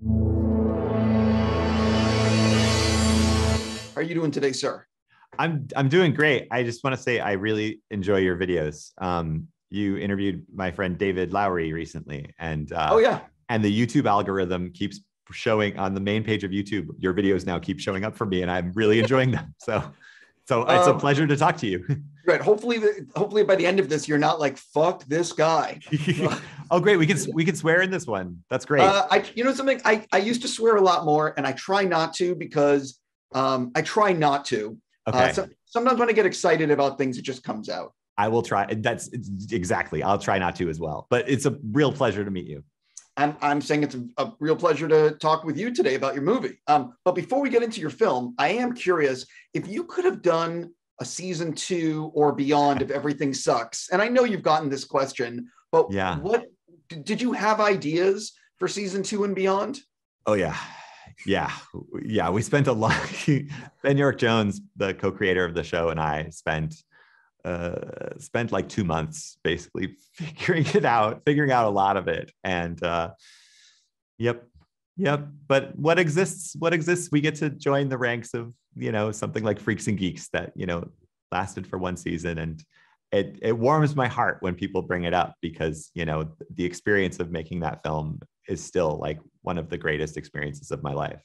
How are you doing today, sir? I'm doing great. I just want to say I really enjoy your videos. You interviewed my friend David Lowery recently, Oh yeah. and the YouTube algorithm keeps showing on the main page of YouTube. Your videos now keep showing up for me, and I'm really enjoying them. So it's a pleasure to talk to you. Right. Hopefully by the end of this, you're not like, fuck this guy. Oh, great. We can swear in this one. That's great. Something I used to swear a lot more, and I try not to because I try not to. Okay. Sometimes when I get excited about things, it just comes out. I will try. Exactly. I'll try not to as well. But it's a real pleasure to meet you. I'm saying it's a real pleasure to talk with you today about your movie. But before we get into your film, I am curious if you could have done a season 2 or beyond if everything sucks. And I know you've gotten this question, but yeah, what did you have ideas for season 2 and beyond? Oh yeah. We spent a lot. Ben York Jones, the co-creator of the show, and I spent like 2 months basically figuring out a lot of it. And yep. But what exists, we get to join the ranks of, something like Freaks and Geeks that, lasted for 1 season. And it warms my heart when people bring it up because, the experience of making that film is still like one of the greatest experiences of my life.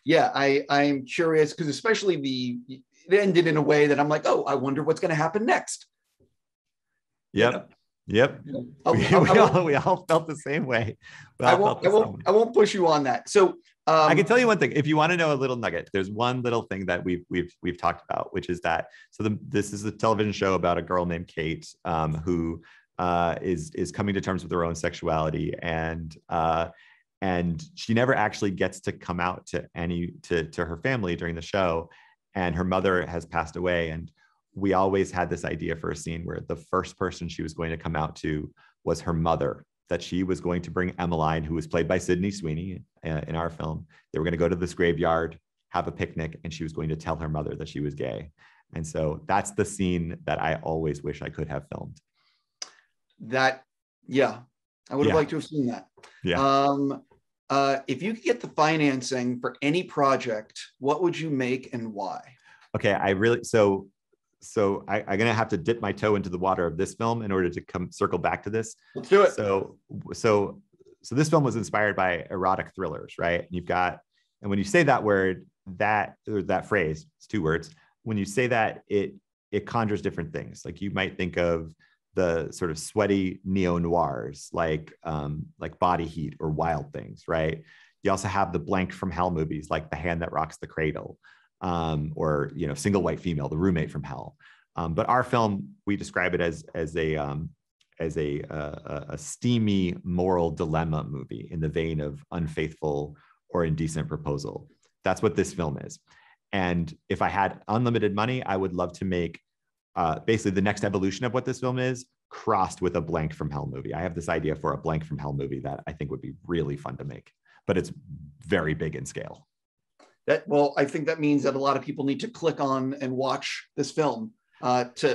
Yeah, I'm curious because especially it ended in a way that I'm like, oh, I wonder what's going to happen next. Yep. We all felt the same way. I won't push you on that. So I can tell you one thing. If you want to know a little nugget, there's one little thing that we've talked about, which is that this is a television show about a girl named Kate who is coming to terms with her own sexuality, and she never actually gets to come out to her family during the show, and her mother has passed away. And we always had this idea for a scene where the first person she was going to come out to was her mother, that she was going to bring Emmeline, who was played by Sydney Sweeney in our film. They were going to go to this graveyard, have a picnic, and she was going to tell her mother that she was gay. And so that's the scene that I always wish I could have filmed. I would have liked to have seen that. Yeah. If you could get the financing for any project, what would you make and why? Okay, so I'm going to have to dip my toe into the water of this film in order to circle back to this. Let's do it. So this film was inspired by erotic thrillers, right? And when you say that word, that phrase, it's 2 words. When you say that, it conjures different things. Like you might think of the sort of sweaty neo-noirs, like Body Heat or Wild Things, right? You also have the blank from hell movies, like The Hand That Rocks the Cradle, or Single White Female, The Roommate from Hell. But our film, we describe it as a steamy moral dilemma movie in the vein of Unfaithful or Indecent Proposal. That's what this film is. And if I had unlimited money, I would love to make basically the next evolution of what this film is, crossed with a Blank from Hell movie. I have this idea for a Blank from Hell movie that I think would be really fun to make, but it's very big in scale. I think that means that a lot of people need to click on and watch this film Let's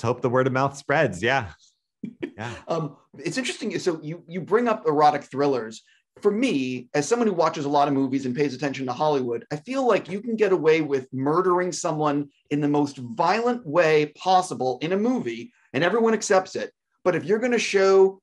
hope the word of mouth spreads. Yeah. It's interesting. So you bring up erotic thrillers. For me, as someone who watches a lot of movies and pays attention to Hollywood, I feel like you can get away with murdering someone in the most violent way possible in a movie, and everyone accepts it. But if you're going to show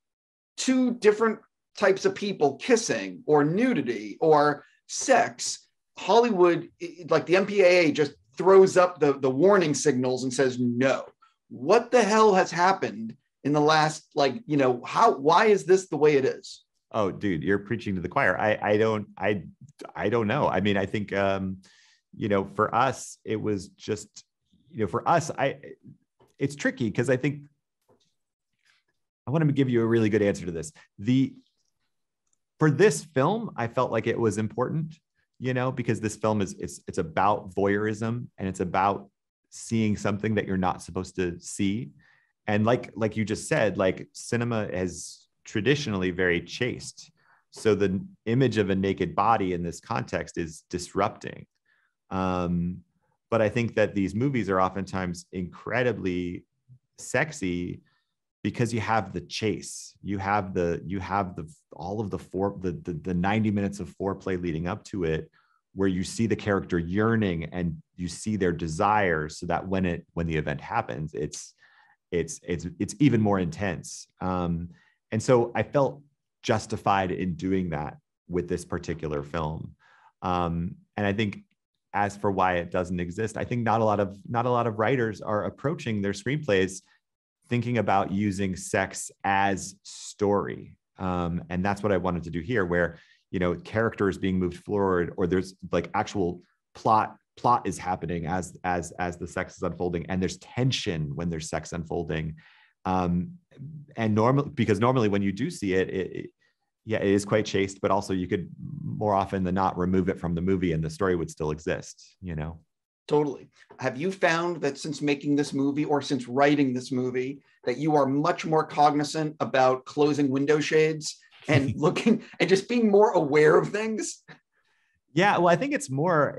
2 different types of people kissing or nudity or sex, Hollywood, like the MPAA, just throws up the warning signals and says no. What the hell has happened in the last, why is this the way it is? Oh, dude, you're preaching to the choir. I don't know. I mean, I think for us, it was just, for us, it's tricky because I think I want to give you a really good answer to this. For this film, I felt like it was important, because this film it's about voyeurism, and it's about seeing something that you're not supposed to see. And like you just said, like cinema is traditionally very chaste. So the image of a naked body in this context is disrupting. But I think that these movies are oftentimes incredibly sexy because you have the chase, you have the all of the 90 minutes of foreplay leading up to it, where you see the character yearning and you see their desires, so that when the event happens, it's even more intense. And so I felt justified in doing that with this particular film. And I think, as for why it doesn't exist, I think not a lot of writers are approaching their screenplays thinking about using sex as story. And that's what I wanted to do here, where, you know, characters being moved forward, or there's like actual plot is happening as the sex is unfolding, and there's tension when there's sex unfolding. And normally when you do see it is quite chaste, but also you could more often than not remove it from the movie and the story would still exist, you know? Totally. Have you found that since making this movie, or since writing this movie, that you are much more cognizant about closing window shades and looking and just being more aware of things? Yeah, well, I think it's more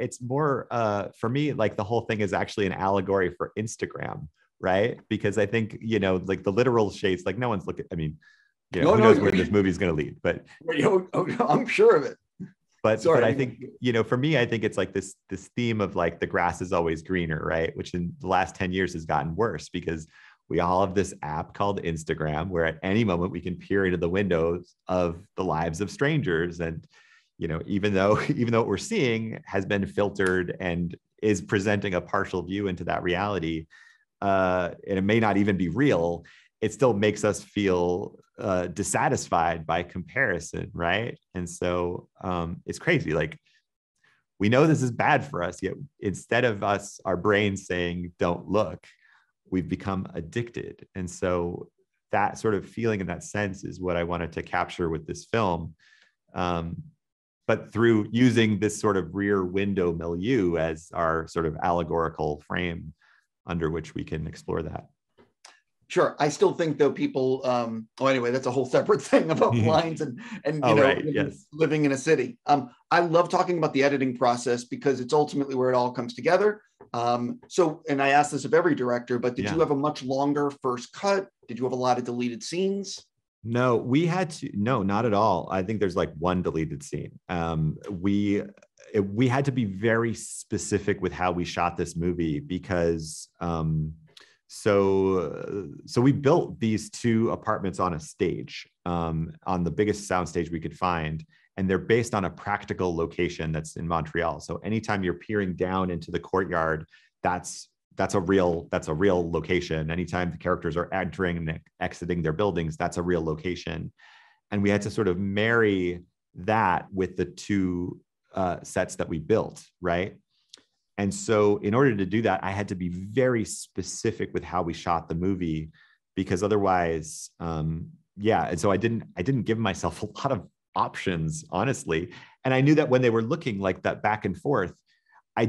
for me, like the whole thing is actually an allegory for Instagram, right? Because I think, you know, like the literal shades, like no one's looking, I mean, you know, who knows where this movie is going to lead, but I'm sure of it. But I think, you know, for me, I think it's like this theme of like the grass is always greener, right? Which in the last 10 years has gotten worse, because we all have this app called Instagram, where at any moment we can peer into the windows of the lives of strangers. And, you know, even though what we're seeing has been filtered and is presenting a partial view into that reality, and it may not even be real, it still makes us feel dissatisfied by comparison, right? And so it's crazy. Like, we know this is bad for us, yet instead of our brains saying, don't look, we've become addicted. And so that sort of feeling and that sense is what I wanted to capture with this film. But through using this sort of rear window milieu as our sort of allegorical frame under which we can explore that. Sure. I still think, though, people, anyway, that's a whole separate thing about blinds and living in a city. I love talking about the editing process because it's ultimately where it all comes together. And I asked this of every director, but did you have a much longer first cut? Did you have a lot of deleted scenes? No, no, not at all. I think there's like one deleted scene. We had to be very specific with how we shot this movie because, so we built these two apartments on a stage, on the biggest soundstage we could find, and they're based on a practical location that's in Montreal. So anytime you're peering down into the courtyard, that's a real location. Anytime the characters are entering and exiting their buildings, that's a real location. And we had to sort of marry that with the two sets that we built, right? And so in order to do that, I had to be very specific with how we shot the movie, because otherwise, And so I didn't give myself a lot of options, honestly. And I knew that when they were looking like that back and forth, I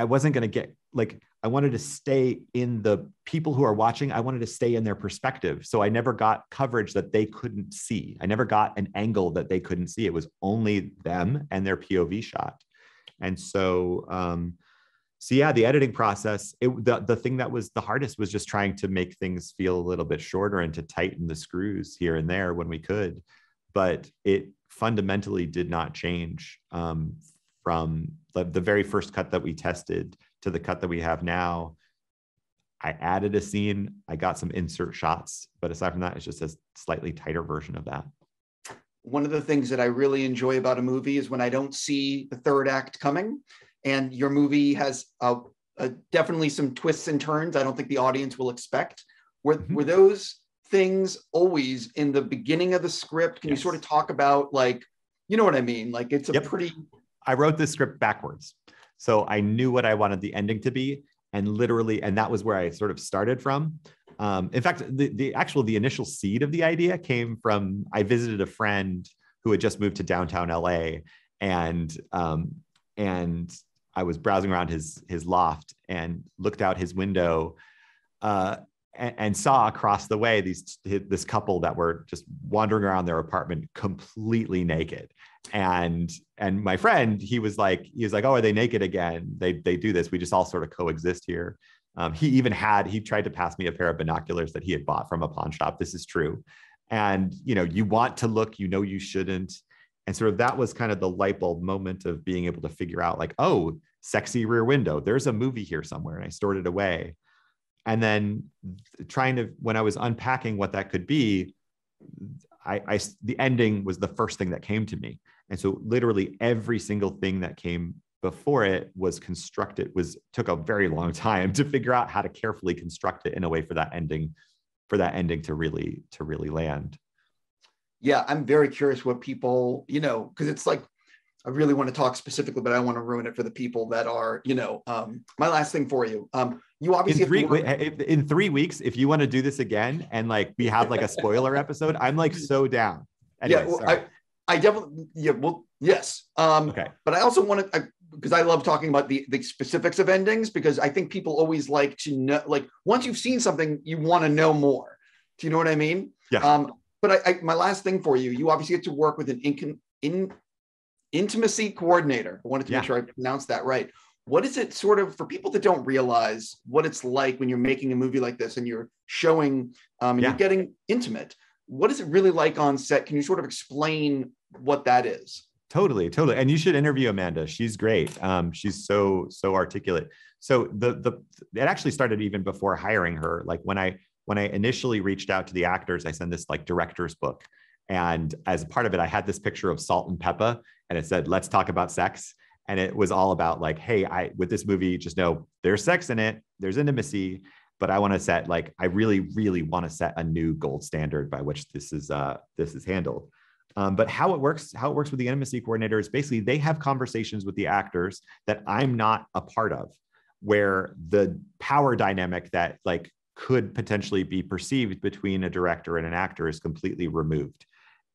wasn't going to get, like, I wanted to stay in the people who are watching. I wanted to stay in their perspective. So I never got coverage that they couldn't see. I never got an angle that they couldn't see. It was only them and their POV shot. And so, the editing process, the thing that was the hardest was just trying to make things feel a little bit shorter and to tighten the screws here and there when we could. But it fundamentally did not change from the very first cut that we tested to the cut that we have now. I added a scene, I got some insert shots, but aside from that, it's just a slightly tighter version of that. One of the things that I really enjoy about a movie is when I don't see the third act coming, and your Movie has definitely some twists and turns I don't think the audience will expect. Were those things always in the beginning of the script? Can you sort of talk about, like, you know what I mean? Like, it's a pretty... I wrote this script backwards. So I knew what I wanted the ending to be, and that was where I sort of started from. In fact, the initial seed of the idea came from, I visited a friend who had just moved to downtown LA, and I was browsing around his loft and looked out his window and saw across the way this couple that were just wandering around their apartment completely naked. And my friend, he was like, oh, are they naked again? They do this. We just all sort of coexist here. He tried to pass me a pair of binoculars that he had bought from a pawn shop. This is true. And, you want to look, you shouldn't. And sort of that was kind of the light bulb moment of being able to figure out like, oh, sexy Rear Window, there's a movie here somewhere. And I stored it away. And then when I was unpacking what that could be, the ending was the first thing that came to me. And so literally every single thing that came before it was constructed, took a very long time to figure out how to carefully construct it in a way for that ending to really land. Yeah, I'm very curious what people, because it's like, I really want to talk specifically, but I don't want to ruin it for the people that are, my last thing for you. You obviously in 3 weeks, if you want to do this again and like we have like a spoiler episode, I'm like so down. Anyway, yeah, well, I definitely, yeah, well, yes. Okay. But I also want to, because I love talking about the specifics of endings, because I think people always like to know, like once you've seen something, you want to know more. Do you know what I mean? Yeah. But my last thing for you, you obviously get to work with an intimacy coordinator. I wanted to make sure I pronounced that right. What is it sort of for people that don't realize what it's like when you're making a movie like this and you're showing and you're getting intimate? What is it really like on set? Can you sort of explain what that is? Totally. And you should interview Amanda. She's great. She's so articulate. So it actually started even before hiring her. Like when I initially reached out to the actors, I sent this like director's book. And as a part of it, I had this picture of Salt and Pepper, and it said, "Let's talk about sex." And it was all about like, hey, with this movie, just know there's sex in it, there's intimacy, but I want to set I really, really want to set a new gold standard by which this is handled. But how it works with the intimacy coordinator is basically they have conversations with the actors that I'm not a part of, where the power dynamic that like could potentially be perceived between a director and an actor is completely removed.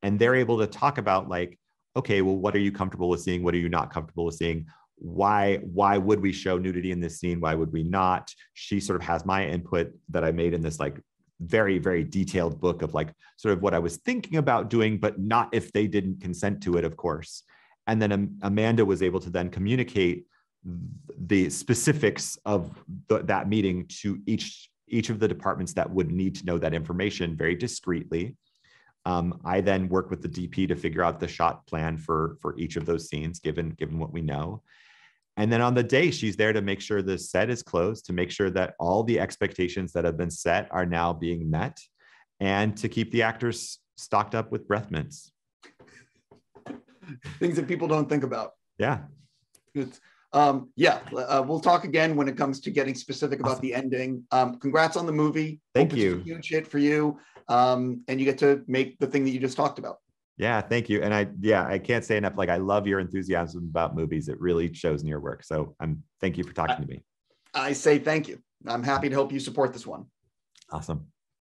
And they're able to talk about like, okay, well, what are you comfortable with seeing? What are you not comfortable with seeing? Why would we show nudity in this scene? Why would we not? She sort of has my input that I made in this like very, very detailed book of like sort of what I was thinking about doing, but not if they didn't consent to it, of course. And then Amanda was able to then communicate the specifics of that meeting to each of the departments that would need to know that information very discreetly. I then work with the DP to figure out the shot plan for each of those scenes, given what we know. And then on the day, she's there to make sure the set is closed, to make sure that all the expectations that have been set are now being met, and to keep the actors stocked up with breath mints. Things that people don't think about. Yeah. Good. We'll talk again when it comes to getting specific about the ending. Congrats on the movie. Thank you. It's a huge hit for you. And you get to make the thing that you just talked about. Yeah, thank you. And I can't say enough. Like, I love your enthusiasm about movies. It really shows in your work. So thank you for talking to me. I say thank you. I'm happy to help you support this one. Awesome.